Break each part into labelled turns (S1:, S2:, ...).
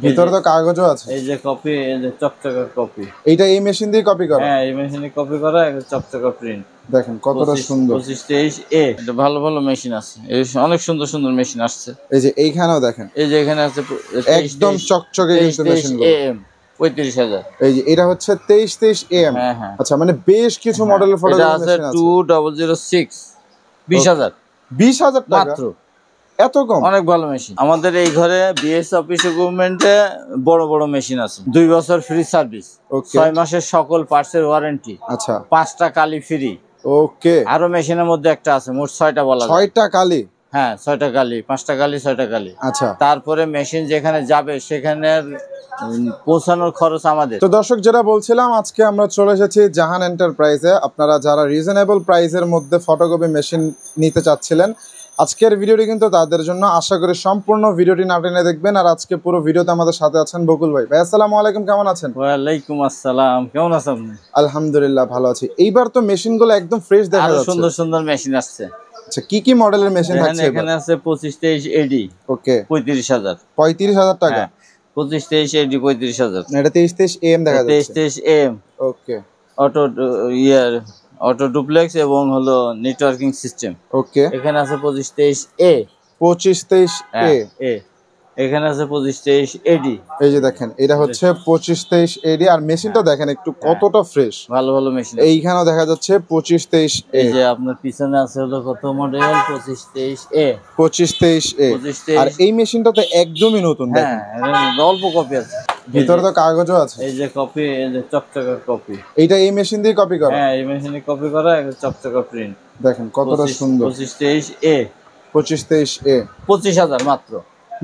S1: ভিতরে তো কাগজও আছে।
S2: এই যে কপি, এই যে চকচকা কপি।
S1: এইটা এই মেশিন দিয়ে কপি করা?
S2: হ্যাঁ, এই মেশিনে কপি করা, একটা চকচকা প্রিন্ট।
S1: দেখেন কতটা সুন্দর।
S2: 2523 এ। এটা ভালো ভালো মেশিন আছে, এই অনেক সুন্দর সুন্দর মেশিন আসছে।
S1: এই যে এইখানেও দেখেন,
S2: এই যে এখানে আছে
S1: একদম চকচকে কিন্তু মেশিনগুলো।
S2: এম 35000।
S1: এই যে এটা হচ্ছে 2323 এম।
S2: হ্যাঁ হ্যাঁ,
S1: আচ্ছা, মানে বেশ কিছু মডেলের ফটোগ্রাফি মেশিন আছে।
S2: 2006 20000
S1: 20,000 টাকা
S2: মাত্র।
S1: এত কম?
S2: অনেক ভালো মেশিন। আমাদের এই ঘরে বিএস অফিস গভর্নমেন্টে বড় বড় মেশিন আছে। 2 বছর ফ্রি সার্ভিস, 6 মাসের সকল পার্টসের ওয়ারেন্টি।
S1: আচ্ছা,
S2: 5টা কালি ফ্রি।
S1: ওকে।
S2: আরো মেশিনের মধ্যে একটা আছে, মোট 6টা বলা যায়।
S1: 6টা কালি?
S2: হ্যাঁ, 6টা কালি, 5টা কালি, 6টা কালি।
S1: আচ্ছা,
S2: তারপরে মেশিন যেখানে যাবে সেখানে পৌঁছানোর খরচ আমাদের।
S1: তো দর্শক, যেটা বলছিলাম, আজকে আমরা চলে এসেছি জাহান এন্টারপ্রাইজে। আপনারা যারা রিজনেবল প্রাইসের মধ্যে ফটোকপি মেশিন নিতে চাচ্ছিলেন, আজকের ভিডিওটি কিন্তু তাদের জন্য। আশা করি সম্পূর্ণ ভিডিওটি না টেনে দেখবেন। আর আজকে পুরো ভিডিওতে আমাদের সাথে আছেন বকুল ভাই। ভাই আসসালামু আলাইকুম, কেমন আছেন?
S2: ওয়ালাইকুম আসসালাম, কেমন আছেন?
S1: আলহামদুলিল্লাহ ভালো আছি। এইবার তো মেশিনগুলো একদম ফ্রেশ দেখা যাচ্ছে।
S2: সুন্দর সুন্দর মেশিন আসছে।
S1: আচ্ছা, কি কি মডেলের মেশিন থাকছে?
S2: এখানে আছে 2523 এডি।
S1: ওকে,
S2: 35000।
S1: 35,000 টাকা?
S2: 2523 এডি 35000।
S1: এটা 2323 এম দেখা যাচ্ছে।
S2: 2323 এম।
S1: ওকে,
S2: অটো অটো ডুপ্লেক্স এবং হলো নেটওয়ার্কিং সিস্টেম।
S1: ওকে।
S2: এখানে আছে 2523 এ।
S1: 2523 এ।
S2: এখানে আছে 2523 এডি।
S1: এই যে দেখেন, এটা হচ্ছে 2523 এডি। আর মেশিনটা দেখেন একটু কতটা ফ্রেশ,
S2: ভালো ভালো মেশিন।
S1: এইখানেও দেখা যাচ্ছে 2523 এ।
S2: এই যে আপনার পিছনে আছে হলো কত মডেল, 2523 এ।
S1: 2523 এ। আর এই মেশিনটা তো একদমই নতুন।
S2: হ্যাঁ, অল্প কপি আছে,
S1: ভিতরে তো কাগজও আছে।
S2: এই যে কপি, এই যে চকচকা কপি।
S1: এইটা এই মেশিন দিয়ে কপি করা?
S2: হ্যাঁ, এই মেশিনে কপি করা, একটা চকচকা প্রিন্ট।
S1: দেখেন কতটা সুন্দর।
S2: 2523 এ।
S1: 2523 এ
S2: 25000 মাত্র।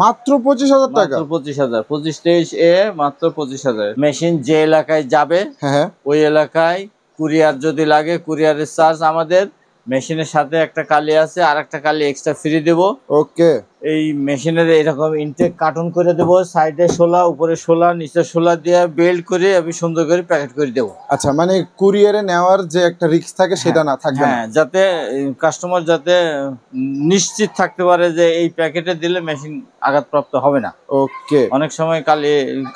S1: মাত্র 25,000 টাকা?
S2: 25000। 2523 এ মাত্র 25000। মেশিন যে এলাকায় যাবে, হ্যাঁ, ওই এলাকায় কুরিয়ার যদি লাগে, কুরিয়ারের চার্জ আমাদের। মেশিনের সাথে একটা কালি আছে, আর একটা কালি এক্সট্রা ফ্রি দেব।
S1: ওকে।
S2: এই মেশিনের এরকম ইনটেক কার্টন করে দেব, সাইডে 16, উপরে 16, নিচে 16 দিয়ে বেল্ট করে আমি সুন্দর করে প্যাকেট করে দেব।
S1: আচ্ছা, মানে কুরিয়ারে নেওয়ার যে একটা রিস্ক থাকে সেটা না থাকবে?
S2: হ্যাঁ, যাতে কাস্টমার যাতে নিশ্চিত থাকতে পারে যে এই প্যাকেটে দিলে মেশিন আঘাতপ্রাপ্ত হবে না।
S1: ওকে।
S2: অনেক সময়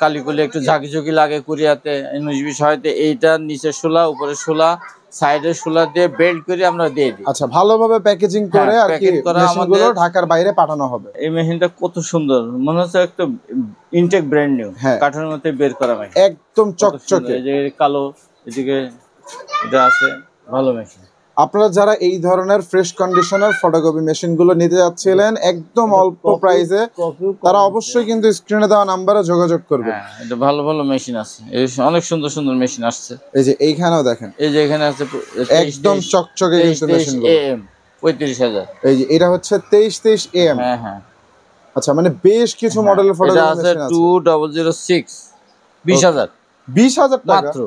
S2: কালিগুলি একটু ঝাঁকি লাগে কুরিয়াতে, বিষয়তে এইটা নিচে 16, উপরে 16, সাইডে 16 দিয়ে বেল্ট করে আমরা দিয়ে দিই।
S1: আচ্ছা, ভালোভাবে প্যাকেজিং করে আর কি মেশিনগুলো ঢাকার বাইরে পাঠানো হবে।
S2: এই মেশিনটা কত সুন্দর, মনে হচ্ছে একটা ইনটেক ব্র্যান্ড নিউ, কাঠের মধ্যে বের করা মেশিন,
S1: একদম চকচকে।
S2: এই যে কালো, এদিকে এটা আছে, ভালো মেশিন।
S1: আপনারা যারা এই ধরনের ফ্রেশ কন্ডিশনার ফটোকপি মেশিনগুলো নিতে যাচ্ছিলেন একদম অল্প প্রাইসে, তারা অবশ্যই কিন্তু স্ক্রিনে দেওয়া নাম্বারে যোগাযোগ করবেন।
S2: হ্যাঁ, এটা ভালো ভালো মেশিন আছে, এই অনেক সুন্দর সুন্দর মেশিন আসছে।
S1: এই যে এইখানেও দেখেন,
S2: এই যে এখানে আছে
S1: একদম চকচকে কিন্তু মেশিনগুলো।
S2: এম 35000।
S1: এই যে এটা হচ্ছে 2323 এম।
S2: হ্যাঁ হ্যাঁ।
S1: আচ্ছা, মানে বেশ কিছু মডেলের ফটোগ্রাফি মেশিন আছে।
S2: 2006 20000।
S1: 20,000 টাকা
S2: মাত্র?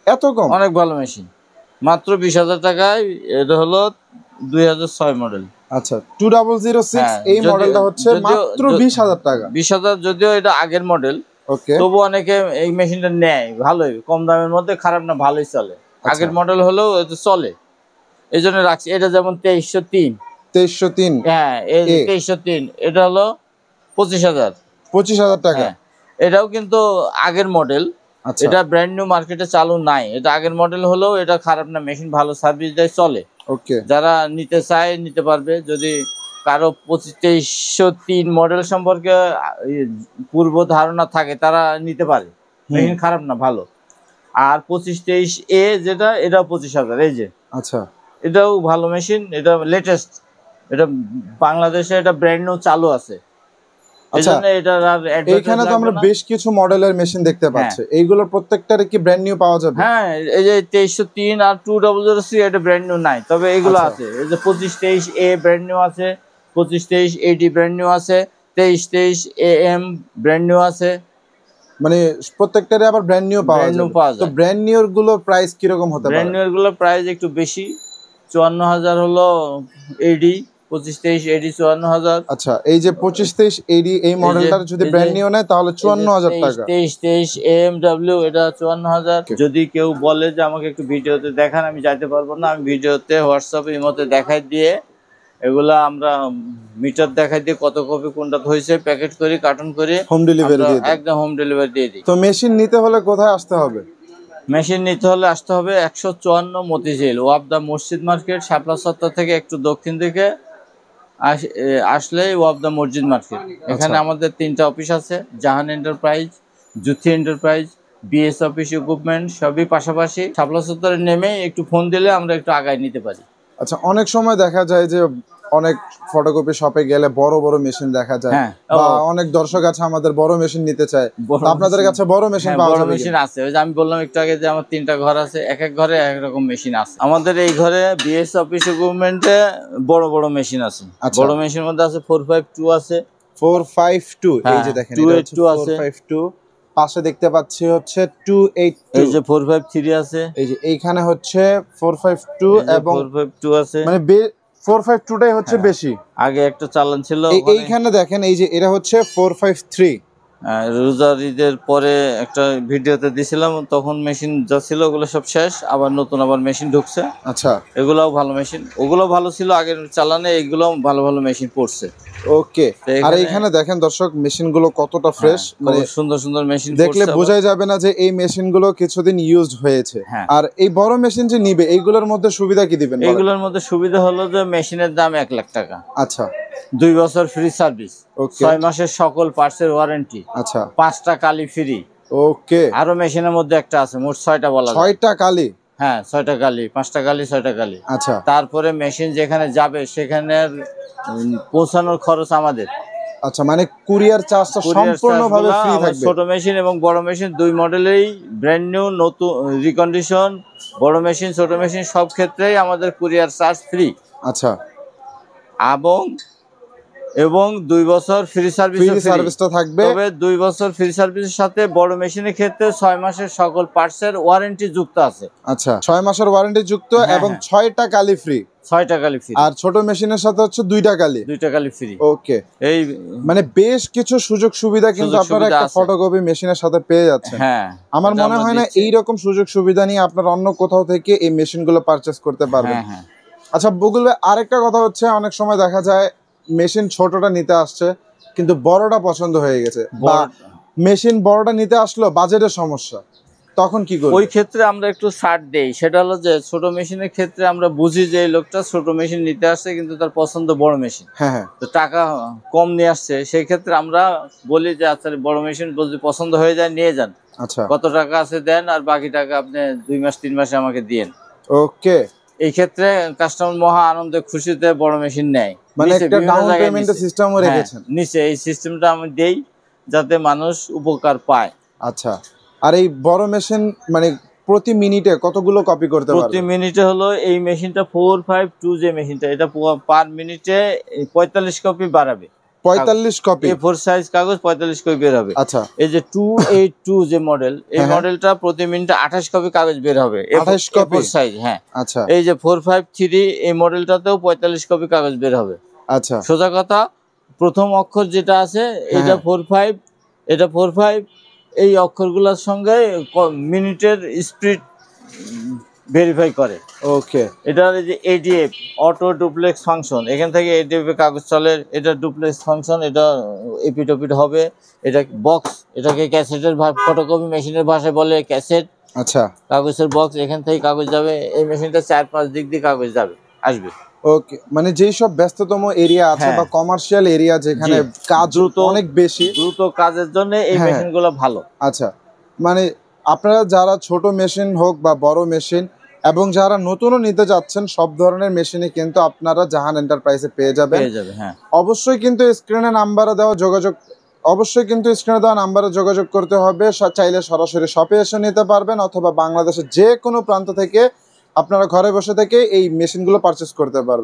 S1: এত কম?
S2: অনেক ভালো মেশিন, মাত্র 20000 টাকায়। এটা হলো 2006 মডেল।
S1: আচ্ছা, 2006 এই মডেলটা হচ্ছে মাত্র 20,000 টাকা।
S2: 20000, যদিও এটা আগের মডেল।
S1: ওকে।
S2: তবু অনেকে এই মেশিনটা নেয়, ভালোই, কম দামের মধ্যে, খারাপ না, ভালোই চলে। আগের মডেল হলেও এটা চলে, এই জন্য রাখছি। এটা যেমন 2303।
S1: 2303?
S2: হ্যাঁ, এই 2303, এটা হলো 25000।
S1: 25,000 টাকা?
S2: এটাও কিন্তু আগের মডেল। এটা ব্র্যান্ড নিউ, মার্কেটে চালু নাই। এটা আগের মডেল হলেও এটা খারাপ না, মেশিন ভালো সার্ভিস দেয়, চলে।
S1: ওকে।
S2: যারা নিতে চায় নিতে পারবে। যদি কারো 2303 মডেল সম্পর্কে পূর্ব ধারণা থাকে তারা নিতে পারে, মেশিন খারাপ না, ভালো। আর 2523 এ যেটা, এটাও 25,000। এই যে,
S1: আচ্ছা,
S2: এটাও ভালো মেশিন, এটা লেটেস্ট, এটা বাংলাদেশে এটা ব্র্যান্ড নিউ চালু আছে।
S1: আচ্ছা, এখানে তো আমরা বেশ কিছু মডেলের মেশিন দেখতে পাচ্ছি, এইগুলোর প্রত্যেকটার কি ব্র্যান্ড নিউ পাওয়া যাবে?
S2: হ্যাঁ, এই যে 2303 আর 2003 এটা ব্র্যান্ড নিউ নাই, তবে এগুলো আছে। এই যে 2523 এ ব্র্যান্ড নিউ আছে, 2523 এডি ব্র্যান্ড নিউ আছে, 2323 এম ব্র্যান্ড নিউ আছে।
S1: মানে প্রত্যেকটারে আবার ব্র্যান্ড নিউ পাওয়া যায়। তো ব্র্যান্ড নিউর গুলোর প্রাইস কি রকম হতে পারে?
S2: ব্র্যান্ড নিউর গুলোর প্রাইস একটু বেশি, 54000 হলো এডি, 2523 এডি 54000।
S1: আচ্ছা, এই যে 2523 এডি এই মডেলটার যদি ব্র্যান্ড নিউ নেয় তাহলে 54000 টাকা।
S2: 2323 এমডব্লিউ এটা 54000। যদি কেউ বলে যে আমাকে একটু ভিডিওতে দেখান, আমি যাইতে পারবো না, আমি ভিডিওতে হোয়াটসঅ্যাপে ইমোতে দেখাই দিয়ে এগুলা আমরা মিটার দেখাই দিয়ে কত কপি কোনটা হয়েছে প্যাকেট করি, কার্টন করে
S1: হোম ডেলিভারি দিয়ে দেন?
S2: একদম হোম ডেলিভারি দিয়ে দিই।
S1: তো মেশিন নিতে হলে কোথায় আসতে হবে?
S2: মেশিন নিতে হলে আসতে হবে 154 মতিঝিল ওয়াবদা মসজিদ মার্কেট, শাপলা চত্বর থেকে একটু দক্ষিণ দিকে আসলেই ওয়াবদা মসজিদ মার্কেট। এখানে আমাদের 3টা অফিস আছে, Jahan enterprise, Juthi enterprise, BS office equipment, সবই পাশাপাশি। শাপলা চত্বরে নেমে একটু ফোন দিলে আমরা একটু আগায় নিতে পারি।
S1: আচ্ছা, অনেক সময় দেখা যায় যে অনেক ফটোকপি শপে গেলে বড় বড় মেশিন দেখা যায়, বা অনেক দর্শক আছে আমাদের বড় মেশিন নিতে চায়, আপনাদের কাছে বড় মেশিন পাওয়া যাবে?
S2: বড় মেশিন আছে, ওই যে আমি বললাম একটু আগে যে আমার 3টা ঘর আছে, এক এক ঘরে এক রকম মেশিন আছে। আমাদের এই ঘরে বিএস অফিস ইকুইপমেন্টে বড় বড় মেশিন আছে। বড় মেশিনের মধ্যে আছে 452 আছে,
S1: 452, এই যে দেখেন
S2: 282 আছে,
S1: 452 পাশে দেখতে পাচ্ছি হচ্ছে 282,
S2: এই যে 453 আছে,
S1: এই যে এইখানে হচ্ছে 452 এবং
S2: 452 আছে,
S1: মানে 452টাই হচ্ছে বেশি।
S2: আগে একটা চালান ছিল
S1: এইখানে দেখেন, এই যে এটা হচ্ছে 453।
S2: রোজার ঈদের পরে একটা ভিডিওতে দিছিলাম, তখন মেশিন যা ছিল ওগুলো সব শেষ, আবার নতুন আবার মেশিন ঢুকছে।
S1: আচ্ছা,
S2: এগুলোও ভালো মেশিন, ওগুলো ভালো ছিল আগের চালানে, এইগুলো ভালো ভালো মেশিন পড়ছে।
S1: ওকে, আর এইখানে দেখেন দর্শক মেশিনগুলো কতটা ফ্রেশ,
S2: মানে সুন্দর সুন্দর মেশিন,
S1: দেখলে বোঝাই যাবে না যে এই মেশিনগুলো কিছুদিন ইউজড হয়েছে। আর এই বড় মেশিন যে নিবে এইগুলোর মধ্যে সুবিধা কি দিবেন?
S2: এইগুলোর মধ্যে সুবিধা হলো যে মেশিনের দাম 1 লাখ টাকা।
S1: আচ্ছা,
S2: 2 বছর ফ্রি সার্ভিস, 6 মাসের সকল পার্টসের ওয়ারেন্টি,
S1: আচ্ছা,
S2: 5টা কালি ফ্রি।
S1: ওকে,
S2: আরো মেশিনের মধ্যে একটা আছে, মোট 6টা বলা যায়।
S1: 6টা কালি?
S2: হ্যাঁ, 6টা কালি, 5টা কালি, 6টা কালি।
S1: আচ্ছা,
S2: তারপরে মেশিন যেখানে যাবে সেখানে পৌঁছানোর খরচ আমাদের।
S1: আচ্ছা, মানে কুরিয়ার চার্জটা সম্পূর্ণভাবে ফ্রি থাকবে?
S2: ছোট মেশিন এবং বড় মেশিন 2 মডেলেই ব্র্যান্ড নিউ, নতুন রিকন্ডিশন, বড় মেশিন ছোট মেশিন সব ক্ষেত্রেই আমাদের কুরিয়ার চার্জ ফ্রি।
S1: আচ্ছা,
S2: এবং 2 বছর ফ্রি সার্ভিসটা থাকবে। তবে 2 বছর ফ্রি সার্ভিসের সাথে বড় মেশিনের ক্ষেত্রে 6 মাসের সকল পার্টসের ওয়ারেন্টি যুক্ত আছে।
S1: আচ্ছা, 6 মাসের ওয়ারেন্টি যুক্ত এবং 6টা কালি ফ্রি।
S2: 6টা কালি ফ্রি। আর
S1: ছোট মেশিনের সাথে হচ্ছে 2টা কালি ফ্রি। ওকে, এই মানে বেশ কিছু সুযোগ সুবিধা কিন্তু আপনারা একটা ফটোকপি মেশিনের সাথে পেয়ে যাচ্ছেন।
S2: হ্যাঁ,
S1: আমার মনে হয় না এই রকম সুযোগ সুবিধা নিয়ে আপনারা অন্য কোথাও থেকে এই মেশিনগুলো পারচেজ করতে পারবেন। আচ্ছা বুকুল ভাই, আরেকটা কথা হচ্ছে অনেক সময় দেখা যায় মেশিন ছোটটা নিতে আসছে কিন্তু বড়টা পছন্দ হয়ে গেছে, বা মেশিন বড়টা নিতে আসলো বাজেটের সমস্যা, তখন কি করব?
S2: ওই ক্ষেত্রে আমরা একটু ছাড় দেই। সেটা হলো যে ছোট মেশিনের ক্ষেত্রে আমরা বুঝি যে এই লোকটা ছোট মেশিন নিতে আসছে কিন্তু তার পছন্দ বড় মেশিন, হ্যাঁ, তো টাকা কম নিয়ে আসছে, সেই ক্ষেত্রে আমরা বলি যে আচ্ছা বড় মেশিন যদি পছন্দ হয়ে যায় নিয়ে যান, আচ্ছা কত টাকা আছে দেন, আর বাকি টাকা আপনি 2 মাস 3 মাসে আমাকে দিয়েন। ওকে, এই ক্ষেত্রে কাস্টমার মহা আনন্দে খুশিতে বড় মেশিন নেয়।
S1: মানে একটা ডাউন পেমেন্টের সিস্টেমও রেখেছেন?
S2: নিচে এই সিস্টেমটা আমি দেই যাতে মানুষ উপকার পায়।
S1: আচ্ছা, আর এই বড় মেশিন মানে প্রতি মিনিটে কতগুলো কপি করতে পারবে?
S2: প্রতি মিনিটে হলো এই মেশিনটা 452 যে মেশিনটা, এটা পার মিনিটে 45 কপি বাড়াবে।
S1: 45 কপি
S2: A4 সাইজ কাগজ 45 কপি বের হবে।
S1: আচ্ছা,
S2: এই যে 282 যে মডেল, এই মডেলটা প্রতি মিনিটে 28 কপি কাগজ বের হবে।
S1: 28 কপি
S2: সাইজ, হ্যাঁ।
S1: আচ্ছা,
S2: এই যে 453 এই মডেলটাতেও 45 কপি কাগজ বের হবে।
S1: আচ্ছা,
S2: সোজা কথা, প্রথম অক্ষর যেটা আছে এটা 45, এটা 45, এই অক্ষরগুলোর সঙ্গে মিনিটের স্পিড ভেরিফাই করে। ওকে, এটা যে এডিএফ অটো ডুপ্লেক্স ফাংশন, এখান থেকে এডিএফ এ কাগজ চলে, এটা ডুপ্লেক্স ফাংশন, এটা এপিট ওপিট হবে। এটা বক্স, এটাকে ক্যাসেটের ফটোকপি মেশিনের ভাষায় বলে ক্যাসেট। আচ্ছা, কাগজের বক্স, এখান থেকে কাগজ যাবে, এই মেশিনটা 4-5 দিক দিয়ে কাগজ যাবে আসবে।
S1: ওকে, মানে যেই সব ব্যস্ততম এরিয়া আছে বা কমার্শিয়াল এরিয়া যেখানে কাজ অনেক বেশি,
S2: দ্রুত কাজের জন্য এই মেশিনগুলো ভালো।
S1: আচ্ছা, মানে আপনারা যারা ছোট মেশিন হোক বা বড় মেশিন এবং যারা নতুনও নিতে যাচ্ছেন সব ধরনের মেশিনই কিন্তু আপনারা জাহান এন্টারপ্রাইজে পেয়ে যাবেন। হ্যাঁ, অবশ্যই কিন্তু স্ক্রিনে নাম্বারে দেওয়া যোগাযোগ করতে হবে। চাইলে সরাসরি শপে এসে নিতে পারবেন অথবা বাংলাদেশের যে কোনো প্রান্ত থেকে আপনারা ঘরে বসে থেকে এই মেশিনগুলো পারচেস করতে পারবেন।